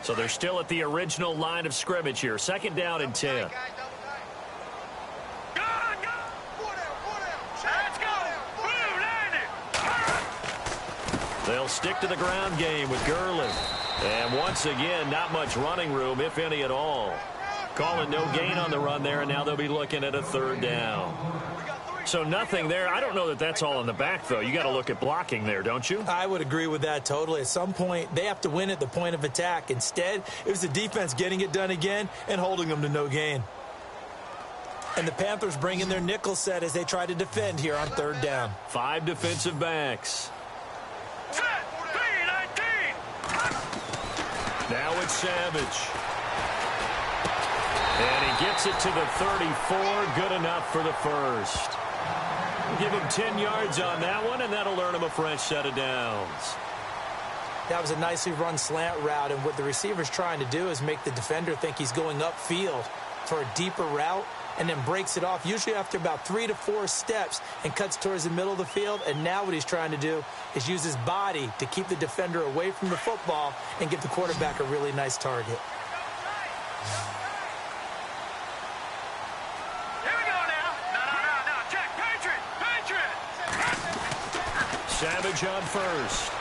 So they're still at the original line of scrimmage here. Second down and 10. They'll stick to the ground game with Gurley. And once again, not much running room, if any at all. Calling no gain on the run there, and now they'll be looking at a third down. So nothing there. I don't know that that's all in the back, though. You got to look at blocking there, don't you? I would agree with that totally. At some point, they have to win at the point of attack. Instead, it was the defense getting it done again and holding them to no gain. And the Panthers bring in their nickel set as they try to defend here on third down. 5 defensive backs. Now it's Savage. And he gets it to the 34. Good enough for the first. Give him 10 yards on that one, and that'll earn him a fresh set of downs. That was a nicely run slant route, and what the receiver's trying to do is make the defender think he's going upfield for a deeper route, and then breaks it off, usually after about 3 to 4 steps, and cuts towards the middle of the field. And now what he's trying to do is use his body to keep the defender away from the football and give the quarterback a really nice target. Savage on first.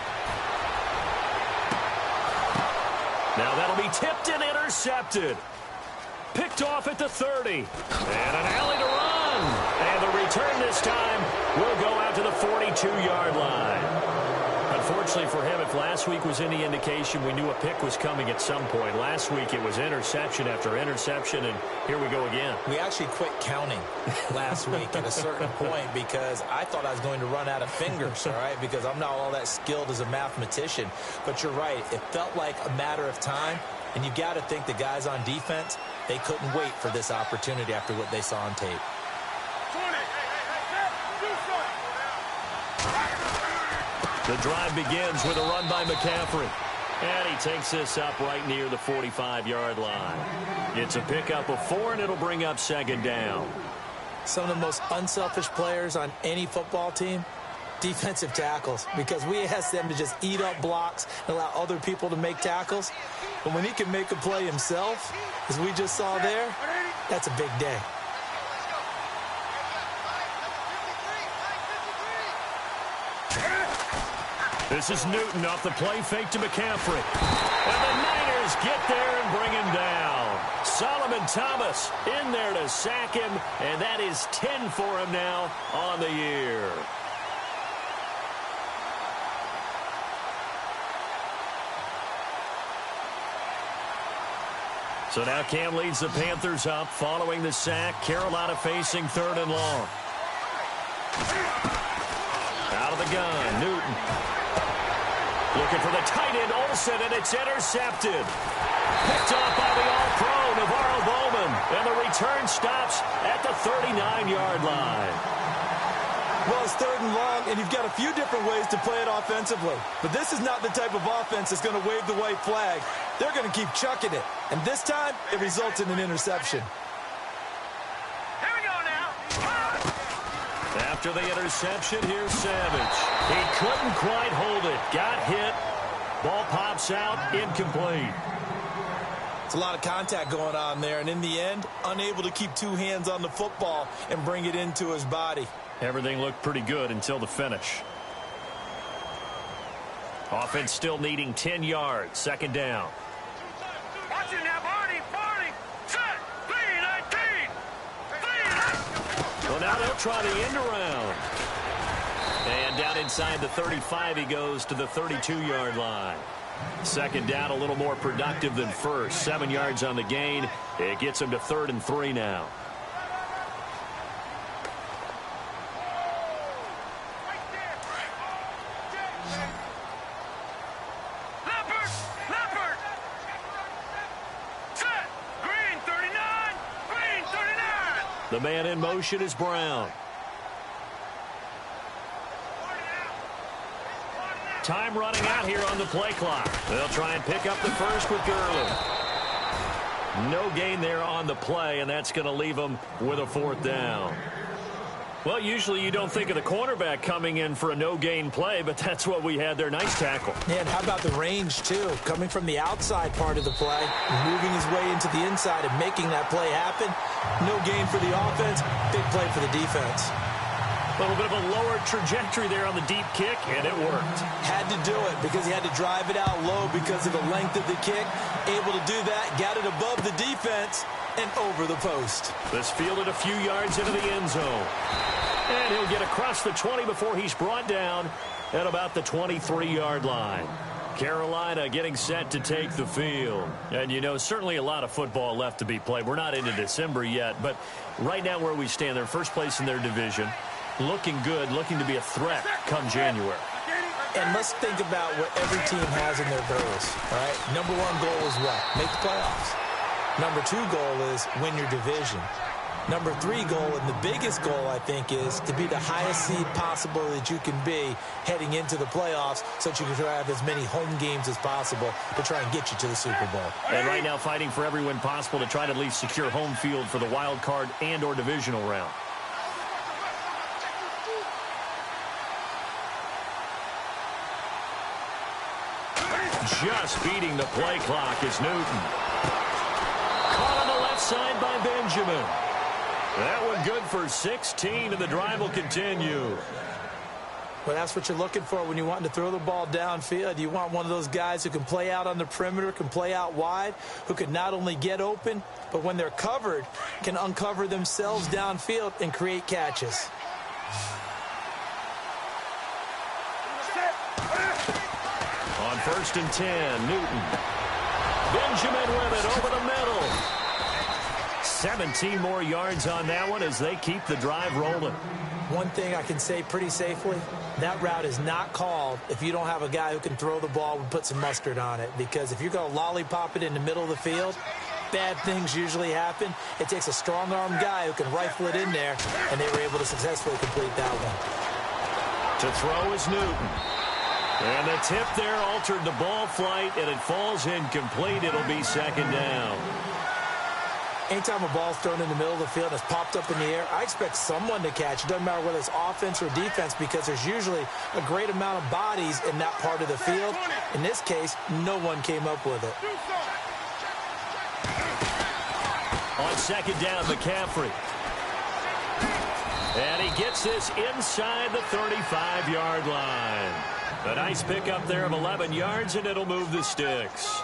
Now that'll be tipped and intercepted. Picked off at the 30. And an alley to run. And the return this time will go out to the 42-yard line. Unfortunately for him, if last week was any indication, we knew a pick was coming at some point. Last week it was interception after interception, and here we go again. We actually quit counting last week at a certain point because I thought I was going to run out of fingers, all right, because I'm not all that skilled as a mathematician. But you're right. It felt like a matter of time, and you got to think the guys on defense, they couldn't wait for this opportunity after what they saw on tape. The drive begins with a run by McCaffrey. And he takes this up right near the 45-yard line. It's a pickup of 4, and it'll bring up second down. Some of the most unselfish players on any football team, defensive tackles, because we ask them to just eat up blocks and allow other people to make tackles. But when he can make a play himself, as we just saw there, that's a big day. This is Newton off the play fake to McCaffrey. And the Niners get there and bring him down. Solomon Thomas in there to sack him, and that is 10 for him now on the year. So now Cam leads the Panthers up following the sack. Carolina facing third and long. Out of the gun, Newton. Looking for the tight end, Olsen, and it's intercepted. Picked off by the All-Pro, Navarro Bowman. And the return stops at the 39-yard line. Well, it's third and long, and you've got a few different ways to play it offensively. But this is not the type of offense that's going to wave the white flag. They're going to keep chucking it. And this time, it results in an interception. After the interception, here's Savage. He couldn't quite hold it. Got hit. Ball pops out. Incomplete. It's a lot of contact going on there, and in the end, unable to keep 2 hands on the football and bring it into his body. Everything looked pretty good until the finish. Offense still needing 10 yards. Second down. Watch it now, Barney. Set. 3-19. Well, now they'll try the end around. And down inside the 35, he goes to the 32-yard line. Second down, a little more productive than first. 7 yards on the gain. It gets him to 3rd and 3 now. Leopard. Set. Green 39. The man in motion is Brown. Time running out here on the play clock. They'll try and pick up the first with Gurley. No gain there on the play, and that's going to leave them with a 4th down. Well, usually you don't think of the cornerback coming in for a no-gain play, but that's what we had there. Nice tackle. Yeah, and how about the range, too? Coming from the outside part of the play, moving his way into the inside and making that play happen. No gain for the offense, big play for the defense. A little bit of a lower trajectory there on the deep kick, and it worked. Had to do it because he had to drive it out low because of the length of the kick. Able to do that, got it above the defense and over the post. This fielded a few yards into the end zone. And he'll get across the 20 before he's brought down at about the 23-yard line. Carolina getting set to take the field. And, you know, certainly a lot of football left to be played. We're not into December yet, but right now where we stand, they're first place in their division. Looking good, looking to be a threat come January. And let's think about what every team has in their goals, all right? Number one goal is what? Make the playoffs. Number two goal is win your division. Number three goal, and the biggest goal, I think, is to be the highest seed possible that you can be heading into the playoffs so that you can try to have as many home games as possible to try and get you to the Super Bowl. And right now fighting for every win possible to try to at least secure home field for the wild card and or divisional round. Just beating the play clock is Newton. Caught on the left side by Benjamin. That one good for 16, and the drive will continue. Well, that's what you're looking for when you want to throw the ball downfield. You want one of those guys who can play out on the perimeter, can play out wide, who can not only get open, but when they're covered, can uncover themselves downfield and create catches. On 1st and 10, Newton. Benjamin with it over the middle. 17 more yards on that one as they keep the drive rolling. One thing I can say pretty safely, that route is not called if you don't have a guy who can throw the ball and put some mustard on it. Because if you're going to lollipop it in the middle of the field, bad things usually happen. It takes a strong-armed guy who can rifle it in there, and they were able to successfully complete that one. To throw is Newton. And the tip there altered the ball flight, and it falls incomplete. It'll be 2nd down. Anytime a ball's thrown in the middle of the field and it's popped up in the air, I expect someone to catch. It doesn't matter whether it's offense or defense because there's usually a great amount of bodies in that part of the field. In this case, no one came up with it. On 2nd down, McCaffrey. And he gets this inside the 35-yard line. A nice pickup there of 11 yards, and it'll move the sticks.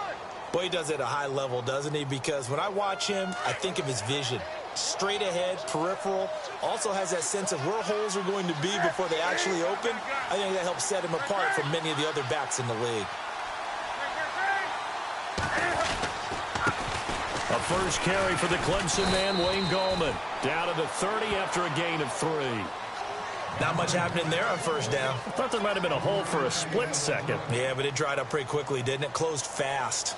Boy, he does it at a high level, doesn't he? Because when I watch him, I think of his vision. Straight ahead, peripheral. Also has that sense of where holes are going to be before they actually open. I think that helps set him apart from many of the other backs in the league. A first carry for the Clemson man, Wayne Gallman. Down to the 30 after a gain of 3. Not much happening there on 1st down. I thought there might have been a hole for a split second. Yeah, but it dried up pretty quickly, didn't it? Closed fast.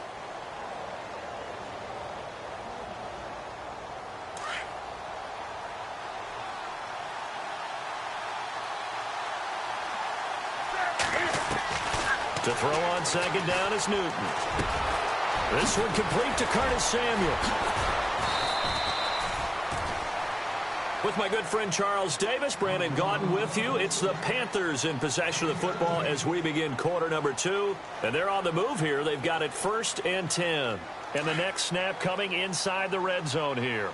To throw on 2nd down is Newton. This one complete to Curtis Samuel. With my good friend Charles Davis, Brandon Gaudin with you. It's the Panthers in possession of the football as we begin quarter number 2. And they're on the move here. They've got it 1st and 10. And the next snap coming inside the red zone here.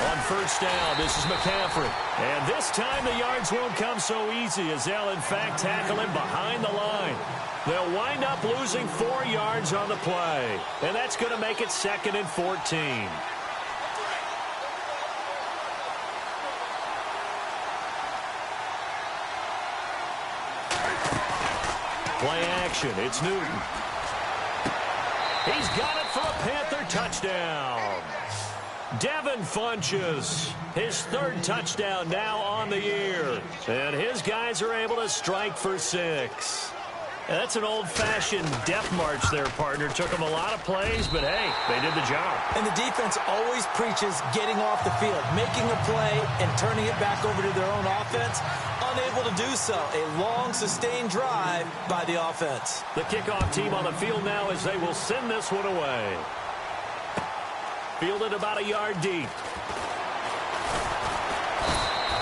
On 1st down, this is McCaffrey. And this time the yards won't come so easy as they'll, in fact, tackle him behind the line. They'll wind up losing 4 yards on the play. And that's going to make it 2nd and 14. Play action. It's Newton. He's got it for a Panther touchdown. Devin Funchess, his 3rd touchdown now on the year. And his guys are able to strike for 6. That's an old-fashioned death march there, partner. Took them a lot of plays, but, hey, they did the job. And the defense always preaches getting off the field, making a play and turning it back over to their own offense. Unable to do so. A long, sustained drive by the offense. The kickoff team on the field now as they will send this one away. Fielded about a yard deep.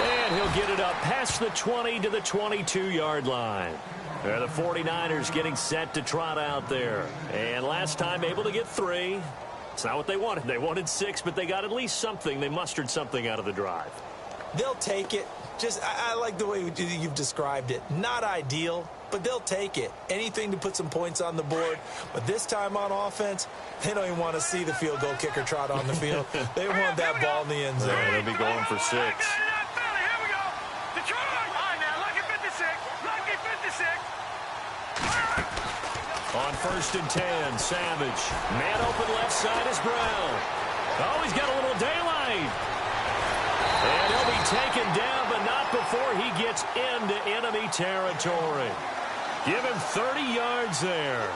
And he'll get it up past the 20 to the 22-yard line. The 49ers getting set to trot out there. And last time able to get 3. It's not what they wanted. They wanted 6, but they got at least something. They mustered something out of the drive. They'll take it. I like the way you've described it. Not ideal, but they'll take it. Anything to put some points on the board. But this time on offense, they don't even want to see the field goal kicker trot on the field. They want that ball in the end zone. Yeah, they'll be going for 6. On 1st and 10, Savage. Man open left side is Brown. Oh, he's got a little daylight. And he'll be taken down, but not before he gets into enemy territory. Give him 30 yards there.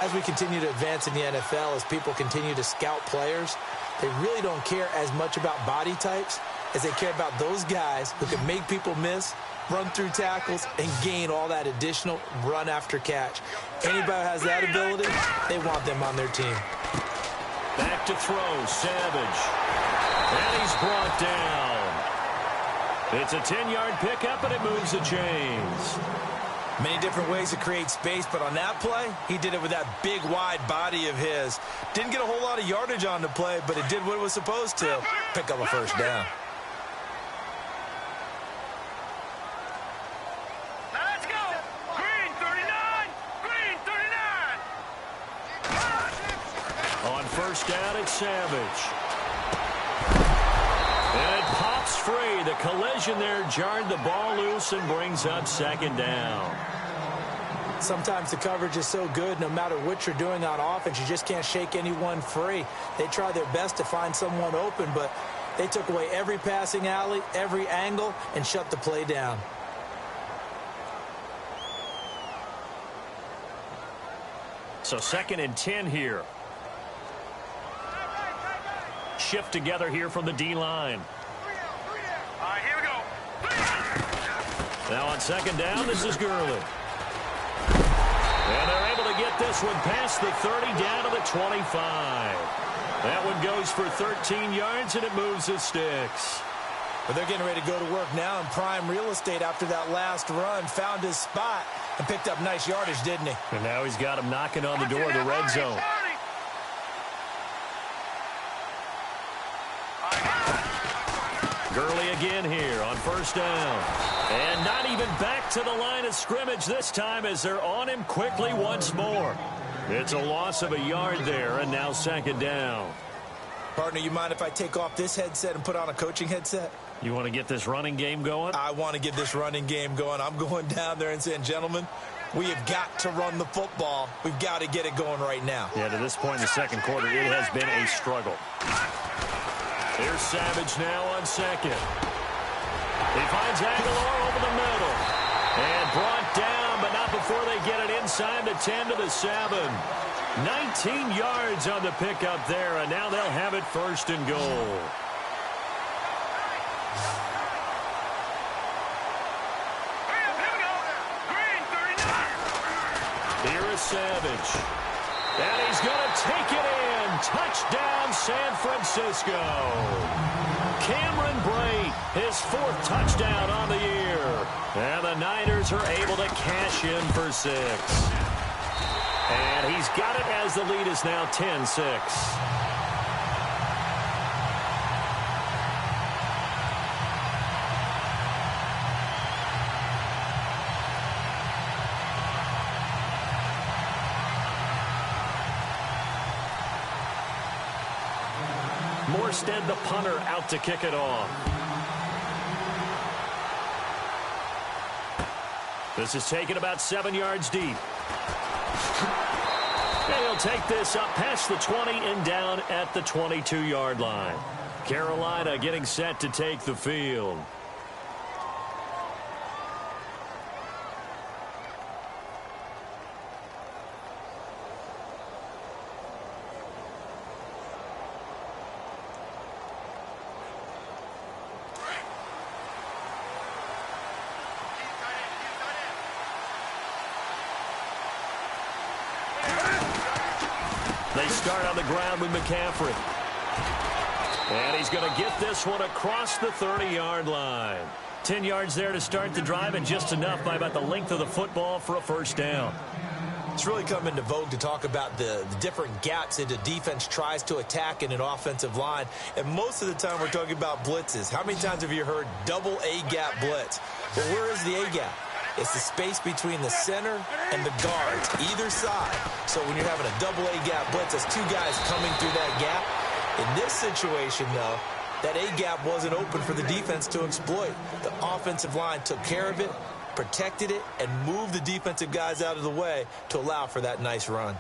As we continue to advance in the NFL, as people continue to scout players, they really don't care as much about body types as they care about those guys who can make people miss, run through tackles, and gain all that additional run after catch. Anybody who has that ability, they want them on their team. Back to throw, Savage. And he's brought down. It's a 10-yard pickup, and it moves the chains. Many different ways to create space, but on that play, he did it with that big, wide body of his. Didn't get a whole lot of yardage on the play, but it did what it was supposed to. Pick up a first down. Let's go. Green 39. Green 39. On 1st down, it's Savage. And it pops free. The collision there jarred the ball loose and brings up 2nd down. Sometimes the coverage is so good, no matter what you're doing on offense, you just can't shake anyone free. They try their best to find someone open, but they took away every passing alley, every angle, and shut the play down. So 2nd and 10 here. Shift together here from the D-line. All right, here we go. Now on 2nd down, this is Gurley. And they're able to get this one past the 30 down to the 25. That one goes for 13 yards, and it moves the sticks. But they're getting ready to go to work now in prime real estate after that last run. Found his spot and picked up nice yardage, didn't he? And now he's got him knocking on the door of the red zone. Gurley again here on 1st down. And not even back to the line of scrimmage this time as they're on him quickly once more. It's a loss of a yard there, and now 2nd down. Partner, you mind if I take off this headset and put on a coaching headset? You want to get this running game going? I want to get this running game going. I'm going down there and saying, gentlemen, we have got to run the football. We've got to get it going right now. Yeah, to this point in the 2nd quarter, it has been a struggle. Here's Savage now on 2nd. He finds Aguilar over the middle. And brought down, but not before they get it inside the 10 to the 7. 19 yards on the pickup there, and now they'll have it 1st and goal. Here is Savage. And he's going to take it in. Touchdown, San Francisco. Cameron Brate, his 4th touchdown on the year. And the Niners are able to cash in for 6. And he's got it as the lead is now 10-6. Morstead, the punter, out to kick it off. This is taken about 7 yards deep. And he'll take this up past the 20 and down at the 22-yard line. Carolina getting set to take the field. They start on the ground with McCaffrey. And he's going to get this one across the 30-yard line. 10 yards there to start the drive, and just enough by about the length of the football for a first down. It's really come into vogue to talk about the different gaps that the defense tries to attack in an offensive line. And most of the time we're talking about blitzes. How many times have you heard double A-gap blitz? Well, where is the A-gap? It's the space between the center and the guards, either side. So when you're having a double A-gap blitz, that's two guys coming through that gap. In this situation, though, that A-gap wasn't open for the defense to exploit. The offensive line took care of it, protected it, and moved the defensive guys out of the way to allow for that nice run.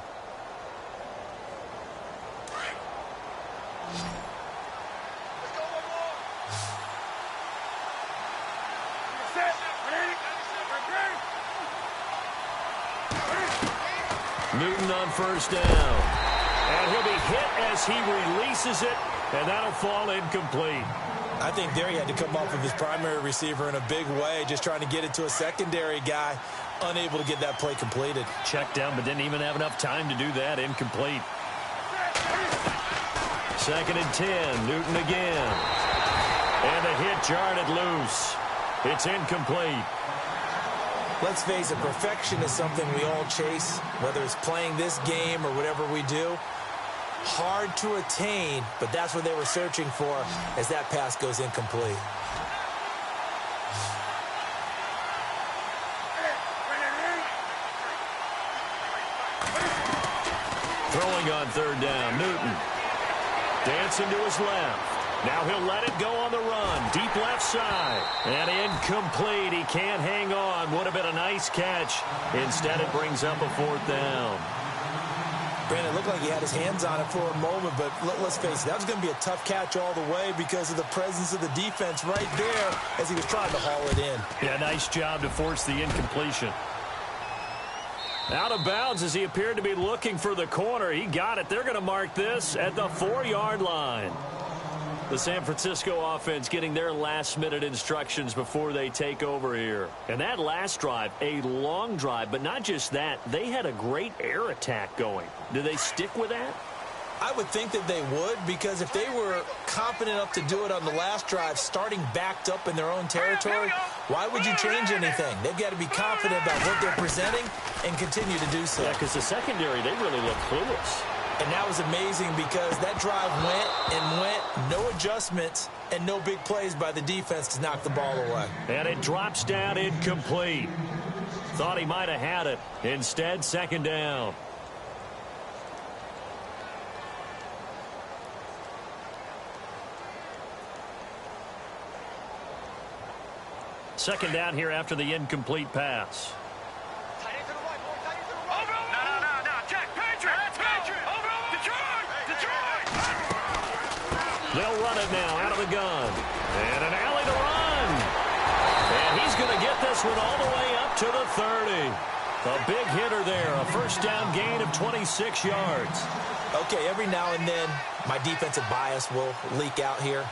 Newton on first down. And he'll be hit as he releases it, and that'll fall incomplete. I think there he had to come off of his primary receiver in a big way, just trying to get it to a secondary guy, unable to get that play completed. Checked down, but didn't even have enough time to do that. Incomplete. 2nd and 10. Newton again. And the hit jarred it loose. It's incomplete. Let's face it, perfection is something we all chase, whether it's playing this game or whatever we do. Hard to attain, but that's what they were searching for as that pass goes incomplete. Throwing on 3rd down, Newton. Dancing to his left. Now he'll let it go on the run. Deep left side. And incomplete. He can't hang on. Would have been a nice catch. Instead, it brings up a 4th down. Brandon, it looked like he had his hands on it for a moment, but let's face it, that was going to be a tough catch all the way because of the presence of the defense right there as he was trying to haul it in. Yeah, nice job to force the incompletion. Out of bounds as he appeared to be looking for the corner. He got it. They're going to mark this at the 4-yard line. The San Francisco offense getting their last-minute instructions before they take over here. And that last drive, a long drive, but not just that. They had a great air attack going. Do they stick with that? I would think that they would, because if they were confident enough to do it on the last drive, starting backed up in their own territory, why would you change anything? They've got to be confident about what they're presenting and continue to do so. Yeah, because the secondary, they really look clueless. And that was amazing because that drive went and went, no adjustments and no big plays by the defense to knock the ball away. And it drops down incomplete. Thought he might have had it. Instead, 2nd down. Second down here after the incomplete pass. They'll run it now out of the gun. And an alley to run. And he's going to get this one all the way up to the 30. A big hitter there. A first down gain of 26 yards. Okay, every now and then my defensive bias will leak out here.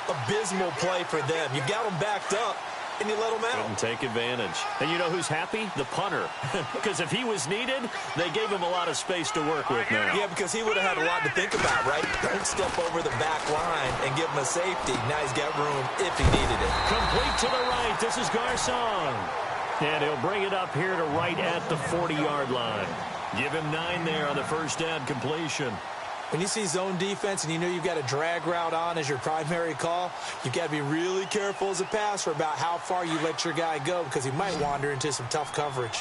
Abysmal play for them. You got them backed up, and you let them out. Couldn't take advantage. And you know who's happy? The punter. Because if he was needed, they gave him a lot of space to work with now. Yeah, because he would have had a lot to think about, right? Don't step over the back line and give him a safety. Now he's got room if he needed it. Complete to the right. This is Garcon. And he'll bring it up here to right at the 40-yard line. Give him 9 there on the first down completion. When you see zone defense and you know you've got a drag route on as your primary call, you've got to be really careful as a passer about how far you let your guy go because he might wander into some tough coverage.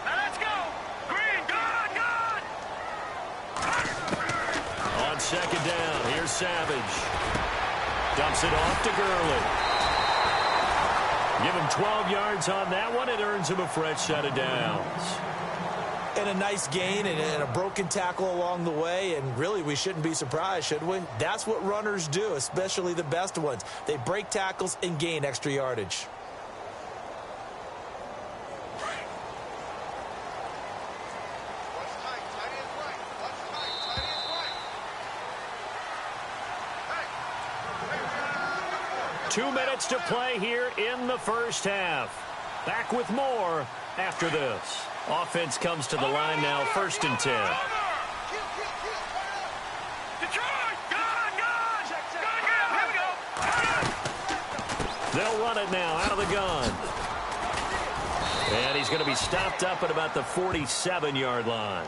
Now let's go. Green, good. On 2nd down, here's Savage. Dumps it off to Gurley. Give him 12 yards on that one. It earns him a fresh set of downs. And a nice gain and a broken tackle along the way, and really we shouldn't be surprised, should we? That's what runners do, especially the best ones. They break tackles and gain extra yardage. Two minutes to play here in the first half. Back with more after this. Offense comes to the line now, 1st and 10. Detroit, gun! Here we go. They'll run it now out of the gun. And he's going to be stopped up at about the 47-yard line.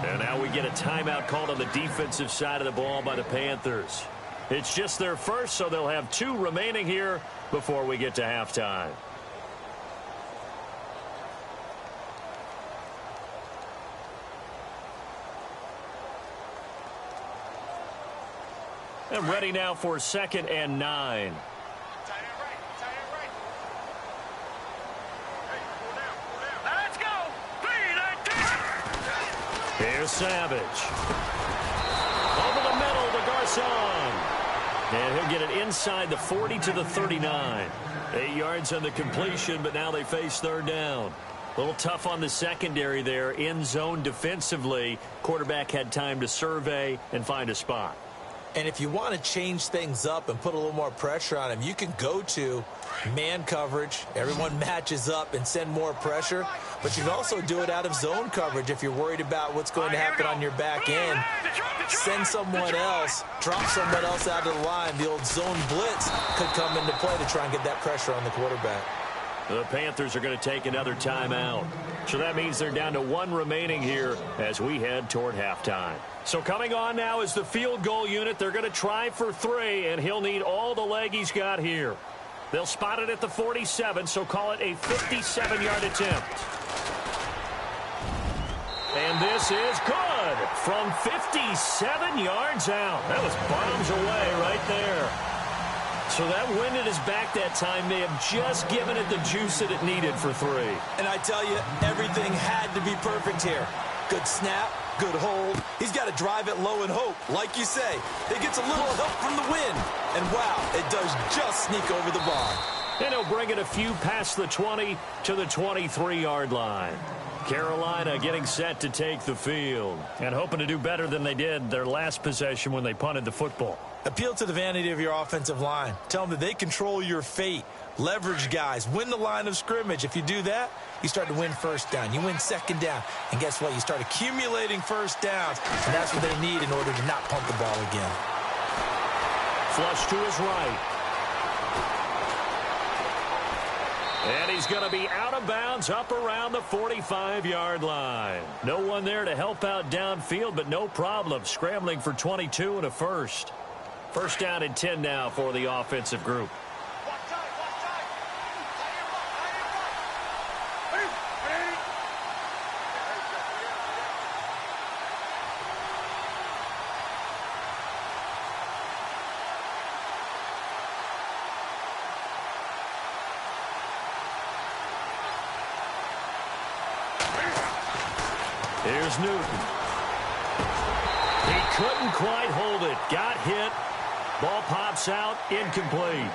And now we get a timeout called on the defensive side of the ball by the Panthers. It's just their first, so they'll have 2 remaining here before we get to halftime. And ready now for 2nd and 9. Let's go. Here's Savage. Over the middle to Garcon. And he'll get it inside the 40 to the 39. 8 yards on the completion, but now they face 3rd down. A little tough on the secondary there. In zone defensively. Quarterback had time to survey and find a spot. And if you want to change things up and put a little more pressure on him, you can go to man coverage. Everyone matches up and send more pressure. But you can also do it out of zone coverage if you're worried about what's going to happen on your back end. Send someone else, drop someone else out of the line. The old zone blitz could come into play to try and get that pressure on the quarterback. The Panthers are going to take another timeout. So that means they're down to 1 remaining here as we head toward halftime. So coming on now is the field goal unit. They're going to try for 3, and he'll need all the leg he's got here. They'll spot it at the 47, so call it a 57-yard attempt. And this is good from 57 yards out. That was bombs away right there. So that wind at his back that time may have just given it the juice that it needed for 3. And I tell you, everything had to be perfect here. Good snap, good hold. He's got to drive it low and hope. Like you say, it gets a little help from the wind. And wow, it does just sneak over the bar. And he'll bring it a few past the 20 to the 23-yard line. Carolina getting set to take the field and hoping to do better than they did their last possession when they punted the football. Appeal to the vanity of your offensive line. Tell them that they control your fate. Leverage guys. Win the line of scrimmage. If you do that, you start to win 1st down. You win 2nd down. And guess what? You start accumulating 1st downs. And that's what they need in order to not punt the ball again. Flush to his right. And he's going to be out of bounds up around the 45-yard line. No one there to help out downfield, but no problem. Scrambling for 22 and a first. 1st down and 10 now for the offensive group. Here's Newton. He couldn't quite hold it. Got hit. Ball pops out. Incomplete.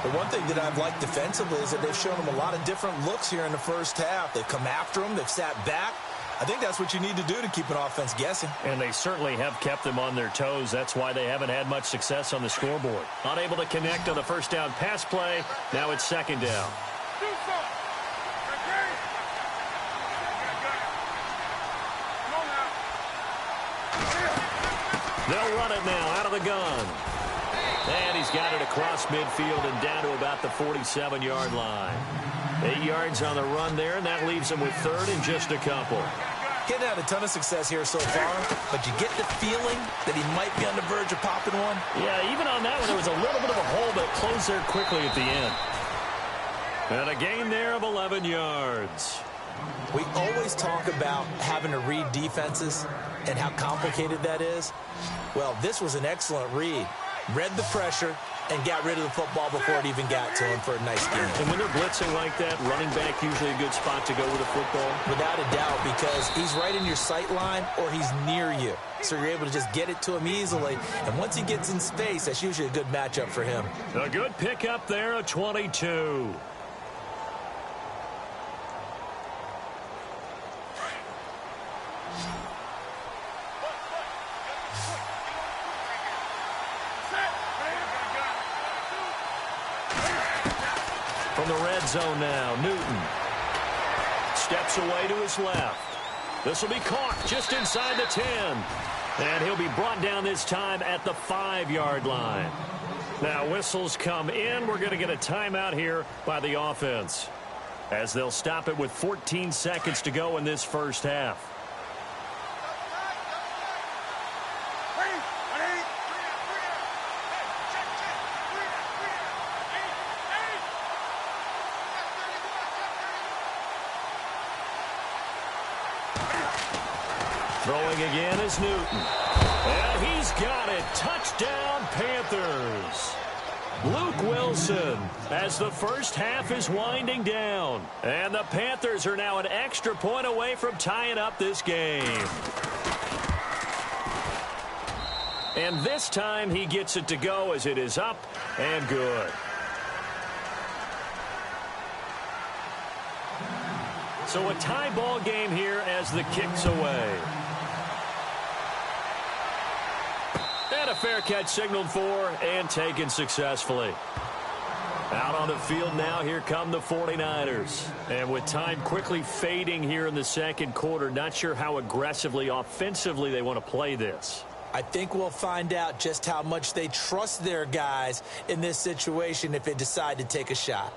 The one thing that I've liked defensively is that they've shown him a lot of different looks here in the 1st half. They've come after him. They've sat back. I think that's what you need to do to keep an offense guessing. And they certainly have kept them on their toes. That's why they haven't had much success on the scoreboard. Unable to connect on the 1st down pass play. Now it's 2nd down. They'll run it now out of the gun. And he's got it across midfield and down to about the 47-yard line. 8 yards on the run there, and that leaves him with 3rd and just a couple. Getting had a ton of success here so far, but you get the feeling that he might be on the verge of popping one. Yeah, even on that one, there was a little bit of a hole, but closed there quickly at the end. And a gain there of 11 yards. We always talk about having to read defenses and how complicated that is. Well, this was an excellent read. Read the pressure and got rid of the football before it even got to him for a nice game. And when they're blitzing like that, running back usually a good spot to go with a football. Without a doubt, because he's right in your sight line or he's near you. So you're able to just get it to him easily. And once he gets in space, that's usually a good matchup for him. A good pickup there, a 22. From the red zone now, Newton. steps away to his left. This will be caught just inside the 10. And he'll be brought down this time at the 5-yard line. Now whistles come in. We're going to get a timeout here by the offense, as they'll stop it with 14 seconds to go in this first half. Throwing again is Newton. And he's got it. Touchdown, Panthers. Luke Wilson, as the first half is winding down. And the Panthers are now an extra point away from tying up this game. And this time he gets it to go as it is up and good. So a tie ball game here as the kick's away. And a fair catch signaled for and taken successfully. Out on the field now, here come the 49ers. And with time quickly fading here in the second quarter, not sure how aggressively, offensively they want to play this. I think we'll find out just how much they trust their guys in this situation if they decide to take a shot.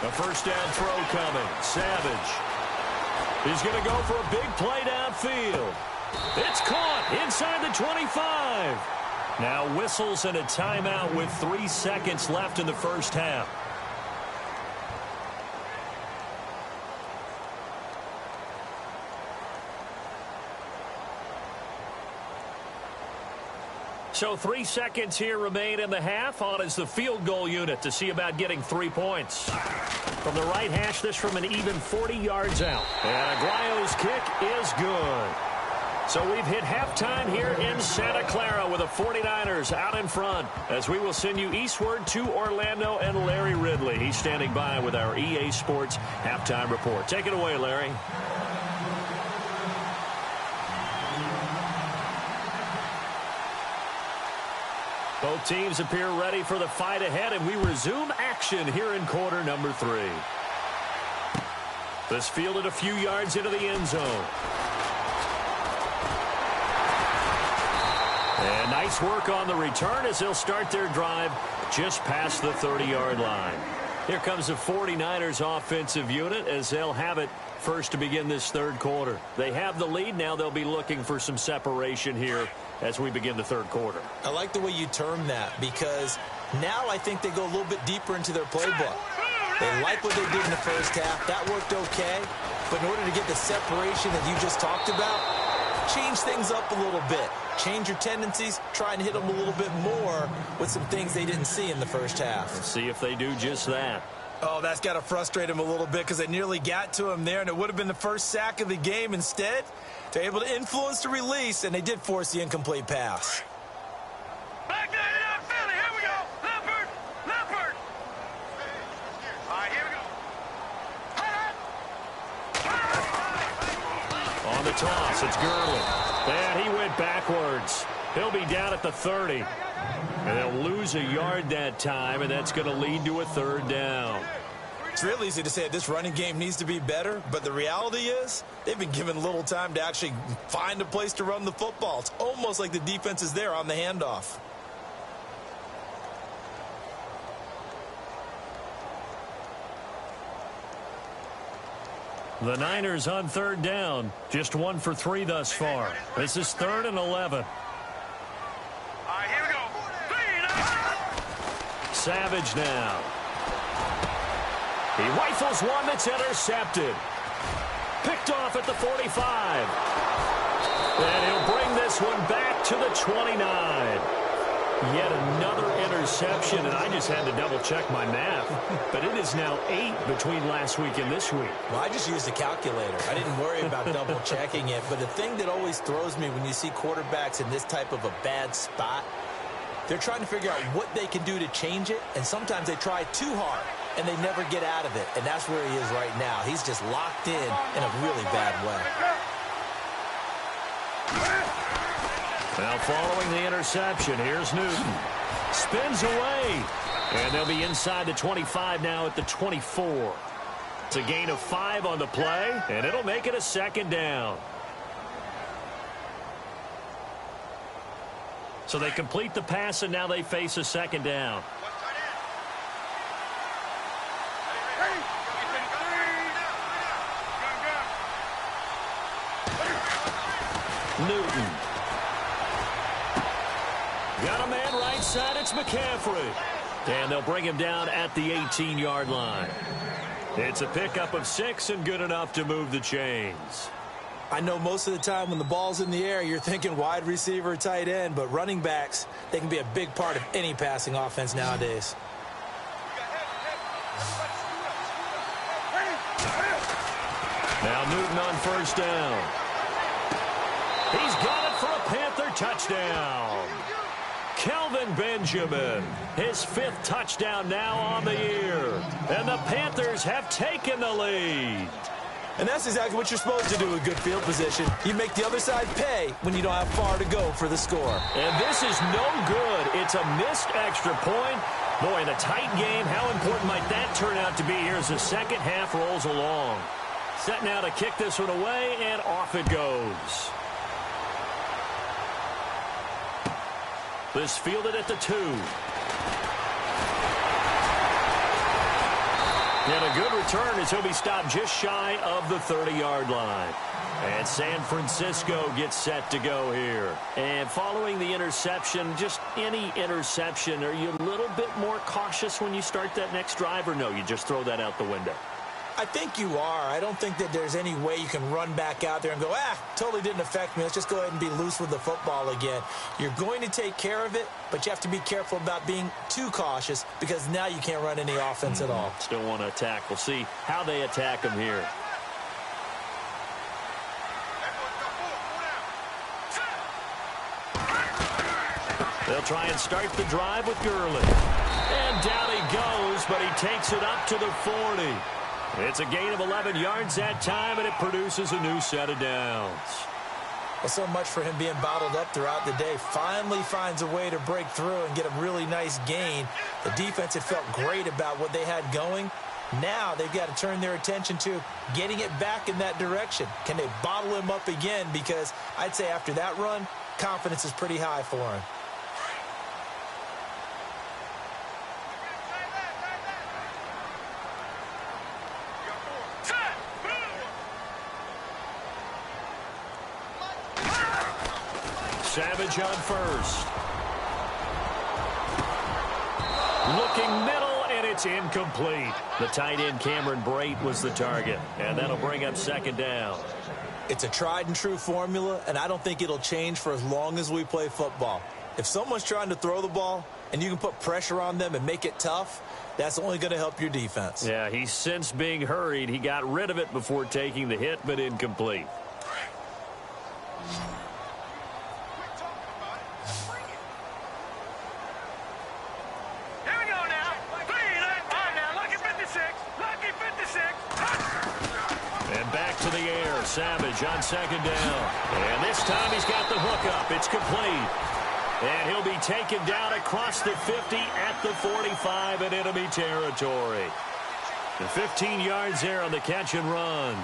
A first down throw coming. Savage. He's going to go for a big play downfield. It's caught inside the 25. Now whistles and a timeout with 3 seconds left in the first half. So 3 seconds here remain in the half. On is the field goal unit to see about getting 3 points. From the right hash, this from an even 40 yards out. And Aguayo's kick is good. So we've hit halftime here in Santa Clara with the 49ers out in front, as we will send you eastward to Orlando and Larry Ridley. He's standing by with our EA Sports halftime report. Take it away, Larry. Both teams appear ready for the fight ahead, and we resume action here in quarter number 3. This fielded a few yards into the end zone. And nice work on the return as they'll start their drive just past the 30-yard line. Here comes the 49ers offensive unit as they'll have it first to begin this third quarter. They have the lead. Now they'll be looking for some separation here as we begin the third quarter. I like the way you term that, because now I think they go a little bit deeper into their playbook. They like what they did in the first half. That worked okay. But in order to get the separation that you just talked about, change things up a little bit. Change your tendencies. Try and hit them a little bit more with some things they didn't see in the first half. Let's see if they do just that. Oh, that's got to frustrate him a little bit, because they nearly got to him there, and it would have been the first sack of the game. Instead, they're able to influence the release, and they did force the incomplete pass. Back there, Philly. Here we go. Leopard. Leopard. All right, here we go. On the toss, it's Gurley. And he went backwards. He'll be down at the 30. And they'll lose a yard that time, and that's going to lead to a third down. It's real easy to say this running game needs to be better, but the reality is they've been given little time to actually find a place to run the football. It's almost like the defense is there on the handoff. The Niners on third down, just 1 for 3 thus far. This is 3rd and 11. All right, here we go. Savage now. He rifles one that's intercepted. Picked off at the 45. And he'll bring this one back to the 29. Yet another interception, and I just had to double-check my math. But it is now 8 between last week and this week. Well, I just used a calculator. I didn't worry about double-checking it. But the thing that always throws me when you see quarterbacks in this type of a bad spot, they're trying to figure out what they can do to change it, and sometimes they try too hard. and they never get out of it. And that's where he is right now. He's just locked in a really bad way. Now following the interception, here's Newton. Spins away. And they'll be inside the 25 now at the 24. It's a gain of 5 on the play, and it'll make it a second down. So they complete the pass, and now they face a second down. Newton. Got a man right side. It's McCaffrey. And they'll bring him down at the 18-yard line. It's a pickup of 6 and good enough to move the chains. I know most of the time when the ball's in the air, you're thinking wide receiver, tight end, but running backs, they can be a big part of any passing offense nowadays. Now Newton on first down. He's got it for a Panther touchdown. Kelvin Benjamin, his 5th touchdown now on the year. And the Panthers have taken the lead. And that's exactly what you're supposed to do with good field position. You make the other side pay when you don't have far to go for the score. And this is no good. It's a missed extra point. Boy, in a tight game, how important might that turn out to be here as the second half rolls along. Set now to kick this one away, and off it goes. This fielded at the 2. And a good return as he'll be stopped just shy of the 30-yard line. And San Francisco gets set to go here. And following the interception, just any interception, are you a little bit more cautious when you start that next drive, or no, you just throw that out the window? I think you are. I don't think that there's any way you can run back out there and go, totally didn't affect me. Let's just go ahead and be loose with the football again. You're going to take care of it, but you have to be careful about being too cautious because now you can't run any offense at all. Still want to attack. We'll see how they attack him here. They'll try and start the drive with Gurley. And down he goes, but he takes it up to the 40. It's a gain of 11 yards that time, and it produces a new set of downs. Well, so much for him being bottled up throughout the day. Finally finds a way to break through and get a really nice gain. The defense had felt great about what they had going. Now they've got to turn their attention to getting it back in that direction. Can they bottle him up again? Because I'd say after that run, confidence is pretty high for him. Savage on first. Looking middle, and it's incomplete. The tight end Cameron Brate was the target, and that'll bring up second down. It's a tried and true formula, and I don't think it'll change for as long as we play football. If someone's trying to throw the ball and you can put pressure on them and make it tough, that's only going to help your defense. Yeah, he's since being hurried. He got rid of it before taking the hit, but incomplete. Savage on second down. And this time he's got the hook up. It's complete. And he'll be taken down across the 50 at the 45 in enemy territory. The 15 yards there on the catch and run.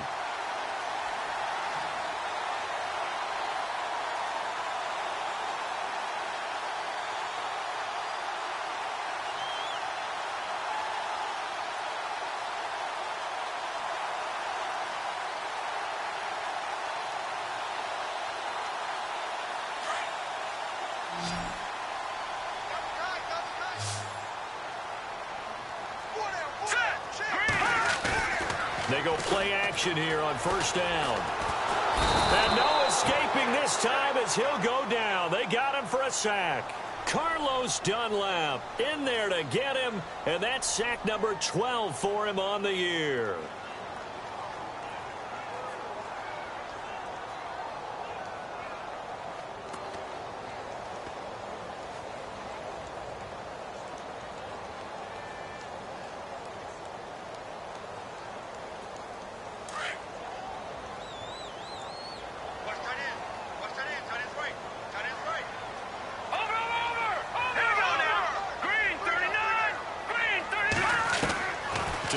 They go play action here on first down. And no escaping this time as he'll go down. They got him for a sack. Carlos Dunlap in there to get him, and that's sack number 12 for him on the year.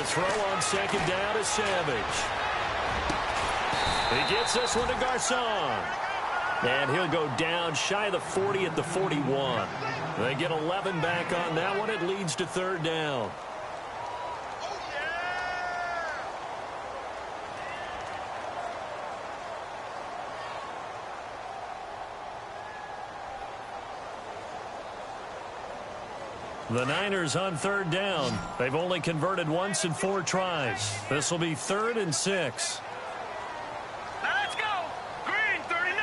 To throw on second down is Savage. He gets this one to Garcon. And he'll go down shy of the 40 at the 41. They get 11 back on that one. It leads to third down. The Niners on third down. They've only converted once in 4 tries. This will be 3rd and 6. Let's go. Green, 39.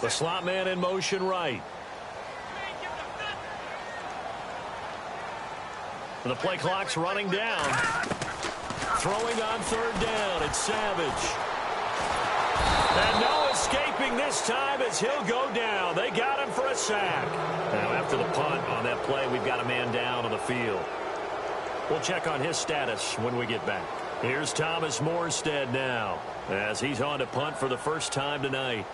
The slot man in motion right. The play clock's running down. Throwing on third down. It's Savage. And no escaping this time as he'll go down. They got him for a sack. Now after the punt on that play, we've got a man down on the field. We'll check on his status when we get back. Here's Thomas Morstead now as he's on to punt for the first time tonight.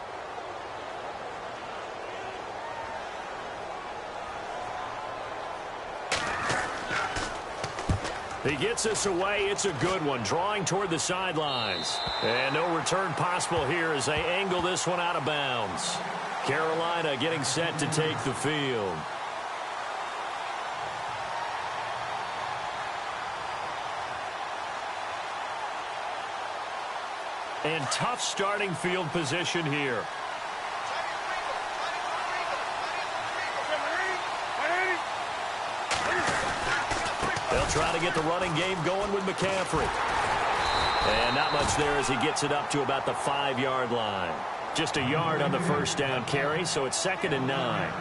He gets this away. It's a good one. Drawing toward the sidelines. And no return possible here as they angle this one out of bounds. Carolina getting set to take the field. And tough starting field position here. They'll try to get the running game going with McCaffrey. And not much there as he gets it up to about the 5-yard line. Just a yard on the first down carry, so it's 2nd and 9.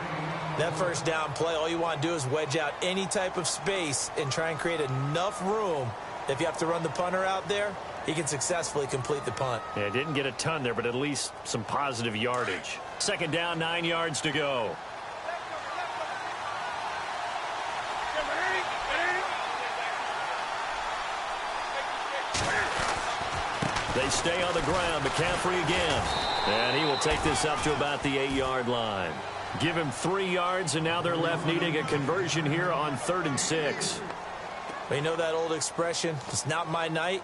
That first down play, all you want to do is wedge out any type of space and try and create enough room. If you have to run the punter out there, he can successfully complete the punt. Yeah, didn't get a ton there, but at least some positive yardage. 2nd down, 9 yards to go. They stay on the ground. McCaffrey again. And he will take this up to about the 8-yard line. Give him 3 yards, and now they're left needing a conversion here on 3rd and 6. Well, you know that old expression, it's not my night?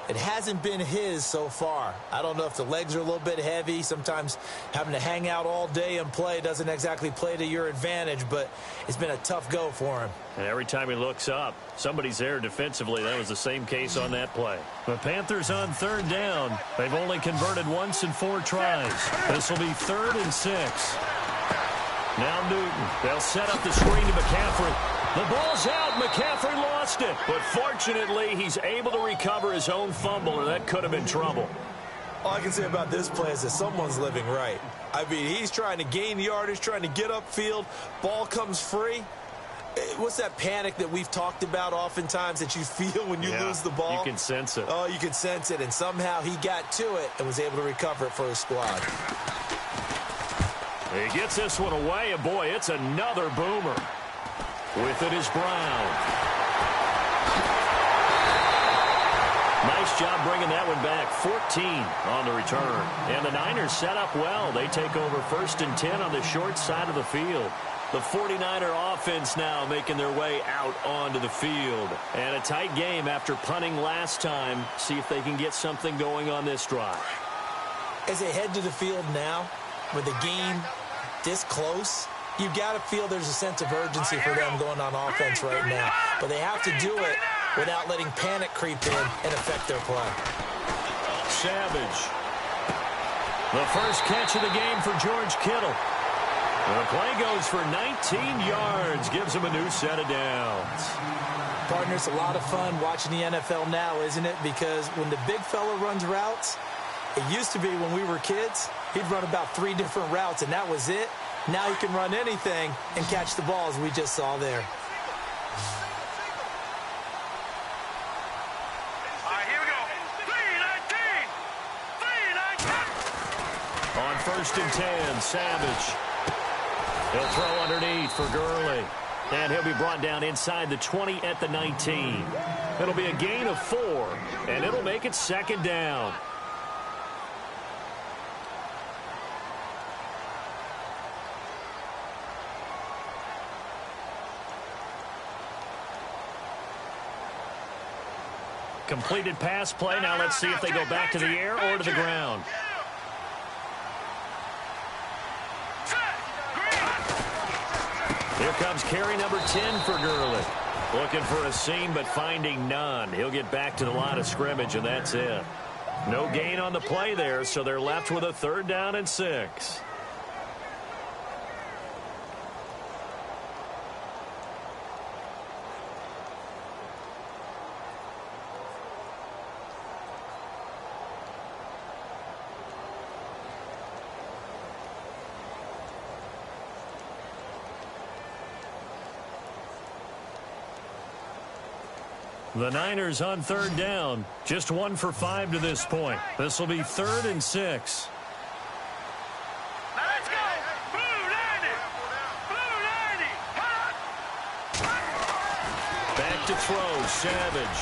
It hasn't been his so far. I don't know if the legs are a little bit heavy. Sometimes having to hang out all day and play doesn't exactly play to your advantage, but it's been a tough go for him. And every time he looks up, somebody's there defensively. That was the same case on that play. The Panthers on 3rd down. They've only converted once in 4 tries. This will be 3rd and 6. Now Newton. They'll set up the screen to McCaffrey. The ball's out. McCaffrey lost it. But fortunately, he's able to recover his own fumble, or that could have been trouble. All I can say about this play is that someone's living right. I mean, he's trying to gain yardage, trying to get upfield. Ball comes free. What's that panic that we've talked about oftentimes that you feel when you lose the ball? You can sense it. Oh, you can sense it. And somehow he got to it and was able to recover it for his squad. He gets this one away, and boy, it's another boomer. With it is Brown. Nice job bringing that one back. 14 on the return. And the Niners set up well. They take over 1st and 10 on the short side of the field. The 49er offense now making their way out onto the field. And a tight game after punting last time. See if they can get something going on this drive. As they head to the field now, with the game this close, you've got to feel there's a sense of urgency for them going on offense right now. But they have to do it without letting panic creep in and affect their play. Savage. The first catch of the game for George Kittle. The play goes for 19 yards. Gives him a new set of downs. Partner, it's a lot of fun watching the NFL now, isn't it? Because when the big fella runs routes, it used to be when we were kids, he'd run about 3 different routes, and that was it. Now he can run anything and catch the balls we just saw there. All right, here we go. 3-19. 3-19. On 1st and 10, Savage. He'll throw underneath for Gurley. And he'll be brought down inside the 20 at the 19. It'll be a gain of 4, and it'll make it 2nd down. Completed pass play. Now let's see if they go back to the air or to the ground. Here comes carry number 10 for Gurley. Looking for a seam, but finding none. He'll get back to the line of scrimmage, and that's it. No gain on the play there, so they're left with a 3rd down and 6. The Niners on 3rd down. Just 1 for 5 to this point. This will be 3rd and 6. Now let's go. Blue 90. Blue 90. Back to throw. Savage.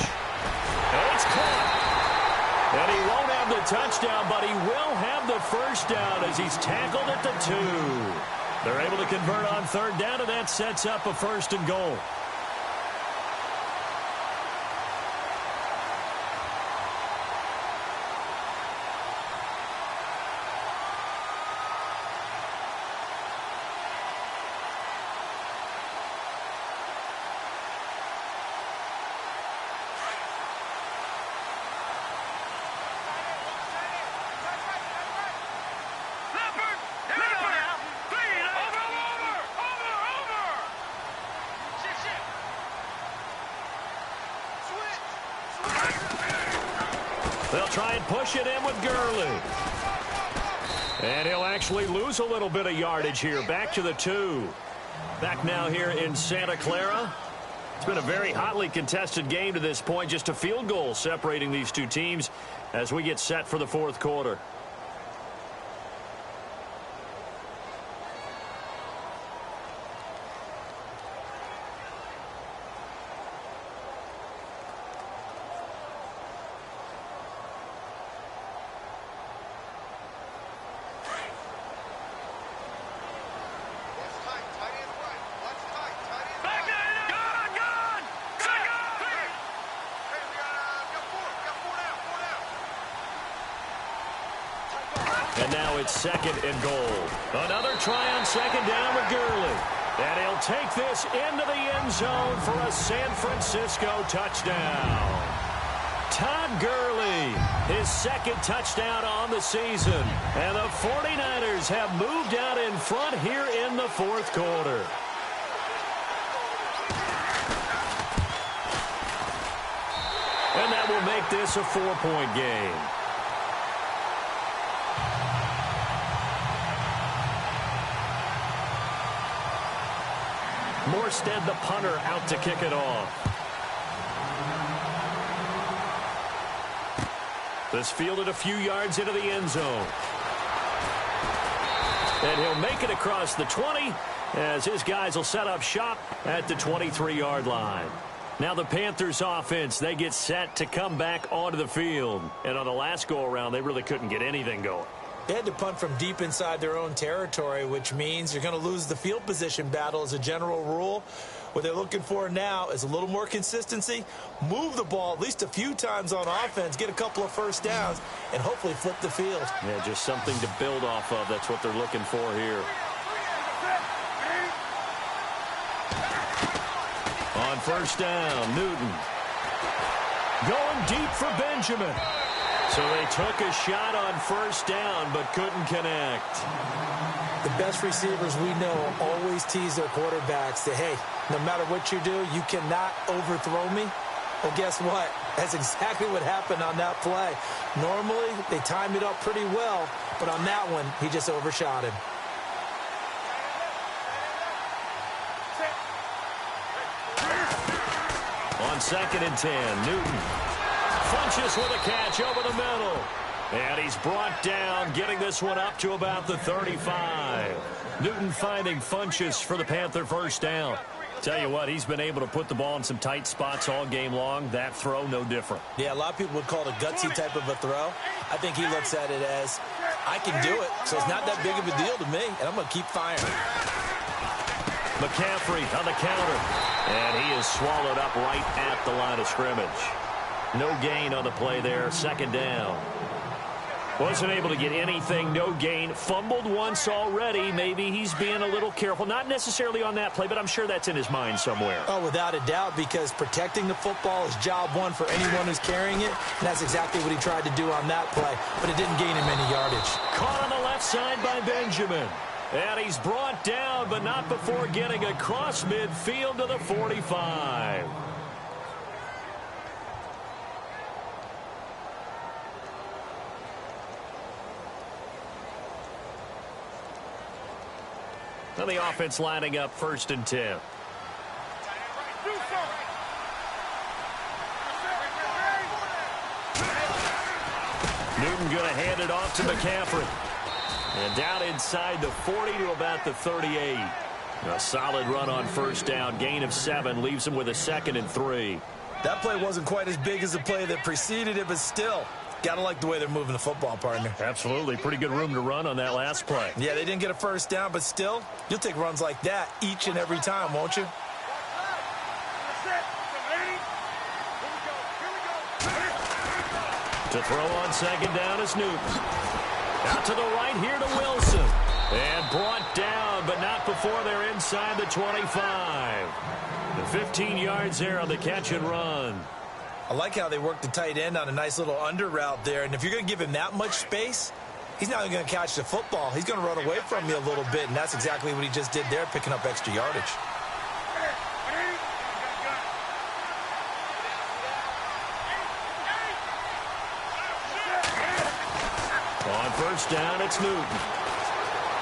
And it's caught. And he won't have the touchdown, but he will have the 1st down as he's tackled at the 2. They're able to convert on 3rd down, and that sets up a 1st and goal. They'll try and push it in with Gurley. And he'll actually lose a little bit of yardage here. Back to the 2. Back now here in Santa Clara. It's been a very hotly contested game to this point. Just a field goal separating these two teams as we get set for the 4th quarter. And now it's 2nd and goal. Another try on 2nd down with Gurley. And he'll take this into the end zone for a San Francisco touchdown. Todd Gurley, his 2nd touchdown on the season. And the 49ers have moved out in front here in the 4th quarter. And that will make this a 4-point game. Morstead, the punter, out to kick it off. This fielded a few yards into the end zone. And he'll make it across the 20 as his guys will set up shop at the 23-yard line. Now the Panthers offense, they get set to come back onto the field. And on the last go-around, they really couldn't get anything going. They had to punt from deep inside their own territory, which means you're going to lose the field position battle as a general rule. What they're looking for now is a little more consistency, move the ball at least a few times on offense, get a couple of 1st downs, and hopefully flip the field. Yeah, just something to build off of. That's what they're looking for here. On 1st down, Newton. Going deep for Benjamin. So they took a shot on 1st down, but couldn't connect. The best receivers we know always tease their quarterbacks that, hey, no matter what you do, you cannot overthrow me. Well, guess what? That's exactly what happened on that play. Normally, they timed it up pretty well, but on that one, he just overshot him. On 2nd and 10, Newton. Funches with a catch over the middle. And he's brought down, getting this one up to about the 35. Newton finding Funches for the Panther 1st down. Tell you what, he's been able to put the ball in some tight spots all game long. That throw, no different. Yeah, a lot of people would call it a gutsy type of a throw. I think he looks at it as, I can do it, so it's not that big of a deal to me, and I'm going to keep firing. McCaffrey on the counter. And he is swallowed up right at the line of scrimmage. No gain on the play there, second down. Wasn't able to get anything, no gain. Fumbled once already. Maybe he's being a little careful. Not necessarily on that play, but I'm sure that's in his mind somewhere. Oh, without a doubt, because protecting the football is job one for anyone who's carrying it. And that's exactly what he tried to do on that play, but it didn't gain him any yardage. Caught on the left side by Benjamin. And he's brought down, but not before getting across midfield to the 45. Now the offense lining up 1st and 10. Newton going to hand it off to McCaffrey. And down inside the 40 to about the 38. A solid run on 1st down. Gain of 7 leaves him with a 2nd and 3. That play wasn't quite as big as the play that preceded it, but still, gotta like the way they're moving the football, partner. Absolutely. Pretty good room to run on that last play. Yeah, they didn't get a 1st down, but still, you'll take runs like that each and every time, won't you? To throw on 2nd down is Newton. Out to the right here to Wilson. And brought down, but not before they're inside the 25. The 15 yards there on the catch and run. I like how they work the tight end on a nice little under route there. And if you're going to give him that much space, he's not going to catch the football. He's going to run away from you a little bit, and that's exactly what he just did there, picking up extra yardage. On 1st down, it's Newton.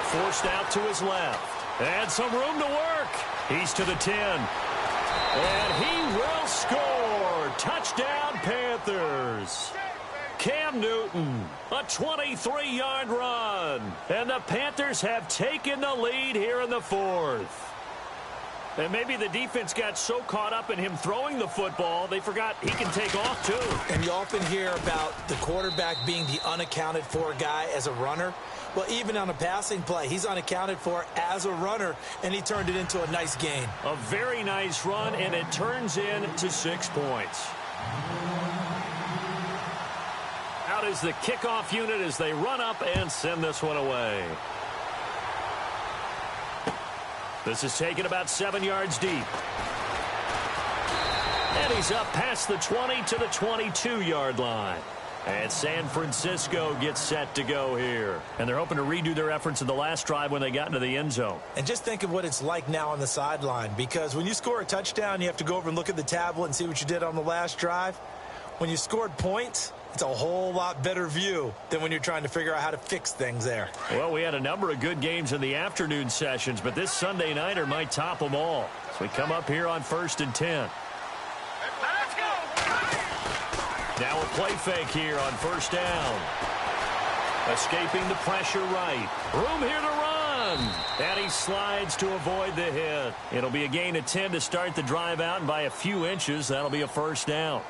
Forced out to his left. And some room to work. He's to the 10. And he will score. Touchdown, Panthers. Cam Newton, a 23-yard run. And the Panthers have taken the lead here in the 4th. And maybe the defense got so caught up in him throwing the football, they forgot he can take off, too. And you often hear about the quarterback being the unaccounted-for guy as a runner. Well, even on a passing play, he's unaccounted for as a runner, and he turned it into a nice gain. A very nice run, and it turns into 6 points. Out is the kickoff unit as they run up and send this one away. This is taken about 7 yards deep. And he's up past the 20 to the 22-yard line. And San Francisco gets set to go here. And they're hoping to redo their efforts in the last drive when they got into the end zone. And just think of what it's like now on the sideline, because when you score a touchdown, you have to go over and look at the tablet and see what you did on the last drive. When you scored points, it's a whole lot better view than when you're trying to figure out how to fix things there. Well, we had a number of good games in the afternoon sessions, but this Sunday nighter might top them all. So we come up here on 1st and 10. Now a play fake here on 1st down. Escaping the pressure right. Room here to run. And he slides to avoid the hit. It'll be a gain of 10 to start the drive out, and by a few inches, that'll be a 1st down.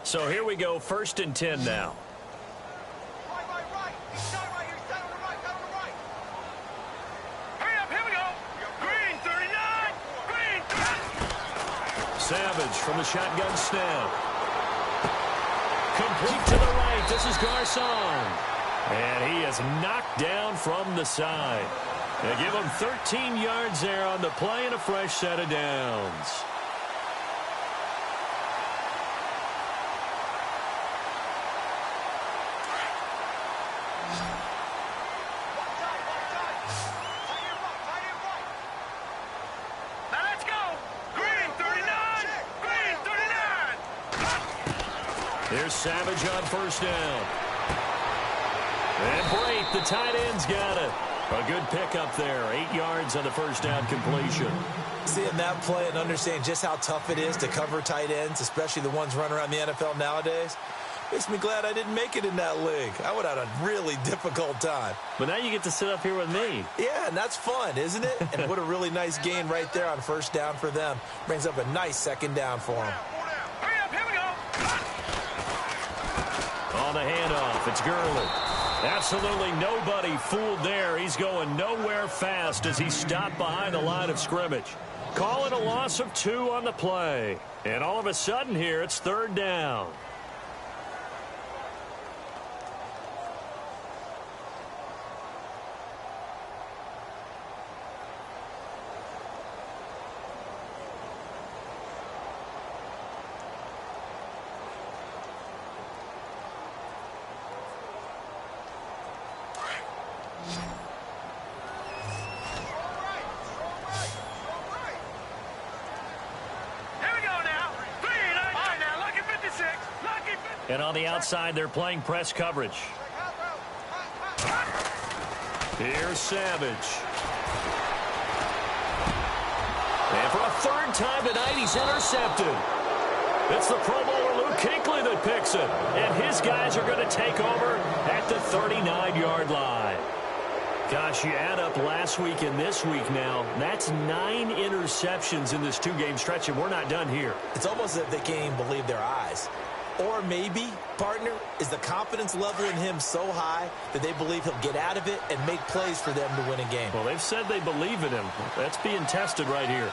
So here we go, 1st and 10 now. Savage from the shotgun snap. Complete to the right. This is Garcon. And he is knocked down from the side. They give him 13 yards there on the play and a fresh set of downs. There's Savage on 1st down. And Brate, the tight end's got it. A good pickup there. 8 yards on the 1st down completion. Seeing that play and understanding just how tough it is to cover tight ends, especially the ones running around the NFL nowadays, makes me glad I didn't make it in that league. I would have had a really difficult time. But now you get to sit up here with me. Yeah, and that's fun, isn't it? And what a really nice gain right there on 1st down for them. Brings up a nice 2nd down for them. On the handoff, it's Gurley. Absolutely nobody fooled there. He's going nowhere fast as he stopped behind the line of scrimmage. Call it a loss of 2 on the play. And all of a sudden here, it's 3rd down. And on the outside, they're playing press coverage. Here's Savage. And for a 3rd time tonight, he's intercepted. It's the Pro Bowler Luke Kuechly that picks it. And his guys are going to take over at the 39-yard line. Gosh, you add up last week and this week now, that's 9 interceptions in this 2-game stretch, and we're not done here. It's almost as if they can't even believe their eyes. Or maybe, partner, is the confidence level in him so high that they believe he'll get out of it and make plays for them to win a game. Well, they've said they believe in him. That's being tested right here.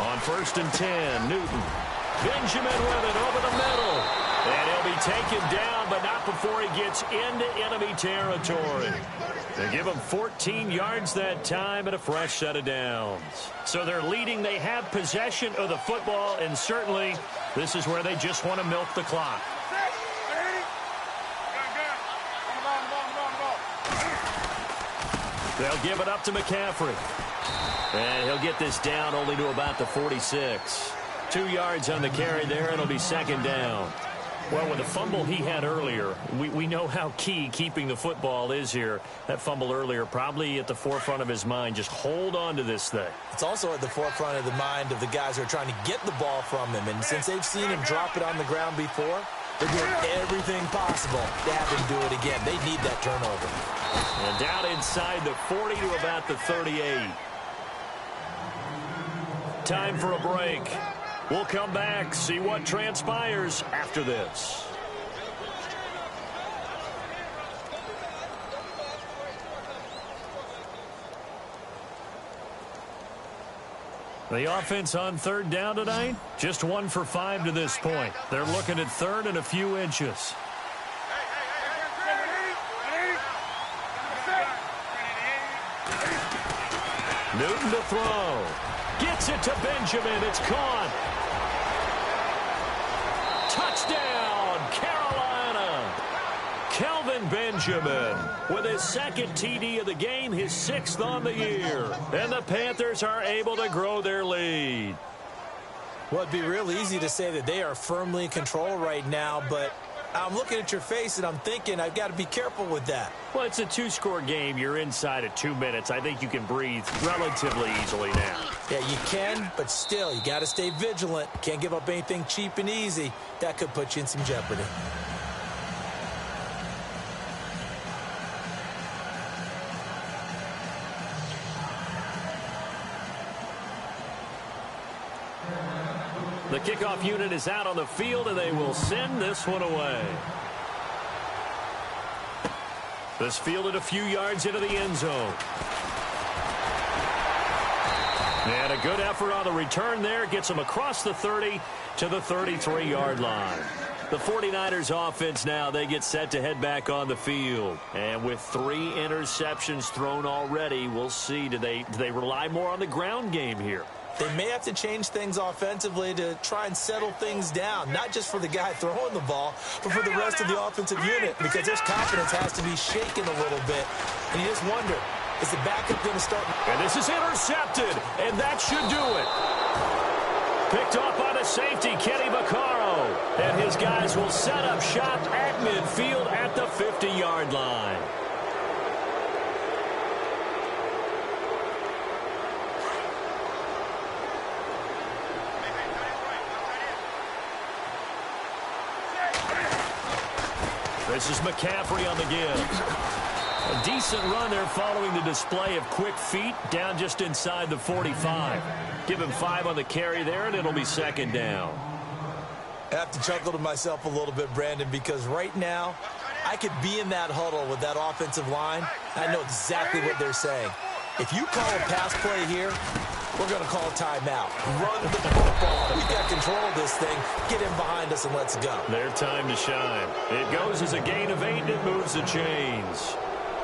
On 1st and 10, Newton. Benjamin with it over the middle. And he'll be taken down, but not before he gets into enemy territory. They give him 14 yards that time and a fresh set of downs. So they're leading. They have possession of the football, and certainly this is where they just want to milk the clock. They'll give it up to McCaffrey. And he'll get this down only to about the 46. 2 yards on the carry there. It'll be 2nd down. Well, with the fumble he had earlier, we know how key keeping the football is here. That fumble earlier probably at the forefront of his mind. Just hold on to this thing. It's also at the forefront of the mind of the guys who are trying to get the ball from him. And since they've seen him drop it on the ground before, they're doing everything possible to have him do it again. They need that turnover. And down inside the 40 to about the 38. Time for a break. We'll come back, see what transpires after this. The offense on 3rd down tonight, just 1 for 5 to this point. They're looking at 3rd and a few inches. Newton to throw. Gets it to Benjamin. It's caught. Touchdown, Carolina. Kelvin Benjamin with his 2nd TD of the game, his 6th on the year. And the Panthers are able to grow their lead. Well, it'd be real easy to say that they are firmly in control right now, but I'm looking at your face and I'm thinking I've got to be careful with that. Well, it's a 2-score game. You're inside of 2 minutes. I think you can breathe relatively easily now. Yeah, you can, but still, you got to stay vigilant. Can't give up anything cheap and easy. That could put you in some jeopardy. The kickoff unit is out on the field, and they will send this one away. This fielded a few yards into the end zone. And a good effort on the return there. Gets them across the 30 to the 33-yard line. The 49ers offense now, they get set to head back on the field. And with 3 interceptions thrown already, we'll see. Do they rely more on the ground game here? They may have to change things offensively to try and settle things down, not just for the guy throwing the ball, but for the rest of the offensive unit, because their confidence has to be shaken a little bit. And you just wonder, is the backup going to start? And this is intercepted, and that should do it. Picked off by the safety, Kenny Vaccaro. And his guys will set up shop at midfield at the 50-yard line. This is McCaffrey on the give. A decent run there following the display of quick feet down just inside the 45. Give him 5 on the carry there, and it'll be second down. I have to chuckle to myself a little bit, Brandon, because right now I could be in that huddle with that offensive line. I know exactly what they're saying. If you call a pass play here, we're going to call a timeout. Run the football. We got control of this thing. Get in behind us and let's go. Their time to shine. It goes as a gain of 8, and it moves the chains.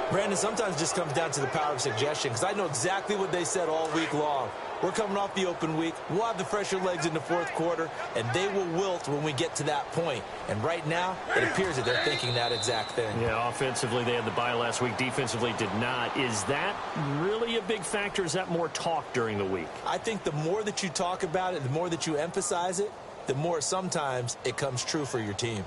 Brandon, sometimes it just comes down to the power of suggestion, because I know exactly what they said all week long. We're coming off the open week. We'll have the fresher legs in the fourth quarter, and they will wilt when we get to that point. And right now, it appears that they're thinking that exact thing. Yeah, offensively, they had the bye last week. Defensively, did not. Is that really a big factor? Is that more talk during the week? I think the more that you talk about it, the more that you emphasize it, the more sometimes it comes true for your team.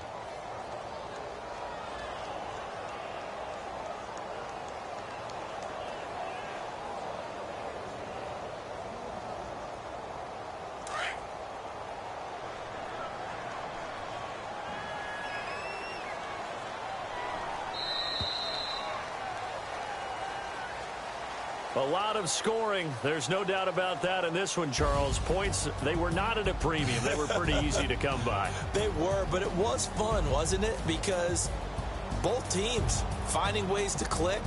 A lot of scoring. There's no doubt about that in this one, Charles. Points, they were not at a premium. They were pretty easy to come by. They were, but it was fun, wasn't it? Because both teams finding ways to click.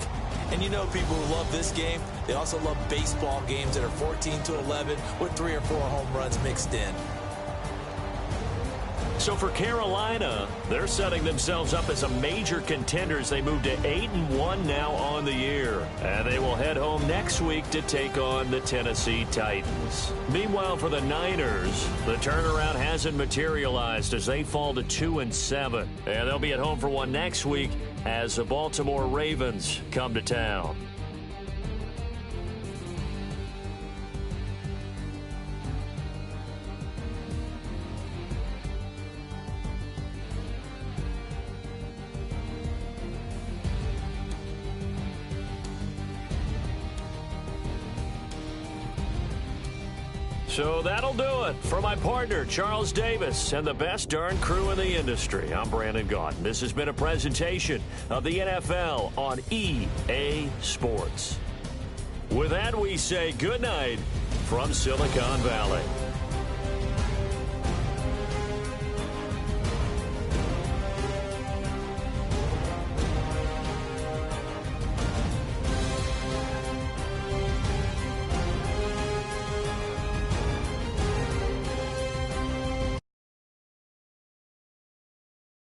And you know people who love this game, they also love baseball games that are 14-11 with 3 or 4 home runs mixed in. So for Carolina, they're setting themselves up as a major contender as they move to 8-1 now on the year. And they will head home next week to take on the Tennessee Titans. Meanwhile, for the Niners, the turnaround hasn't materialized as they fall to 2-7. And they'll be at home for one next week as the Baltimore Ravens come to town. So that'll do it. For my partner, Charles Davis, and the best darn crew in the industry, I'm Brandon Gaudin. This has been a presentation of the NFL on EA Sports. With that, we say good night from Silicon Valley.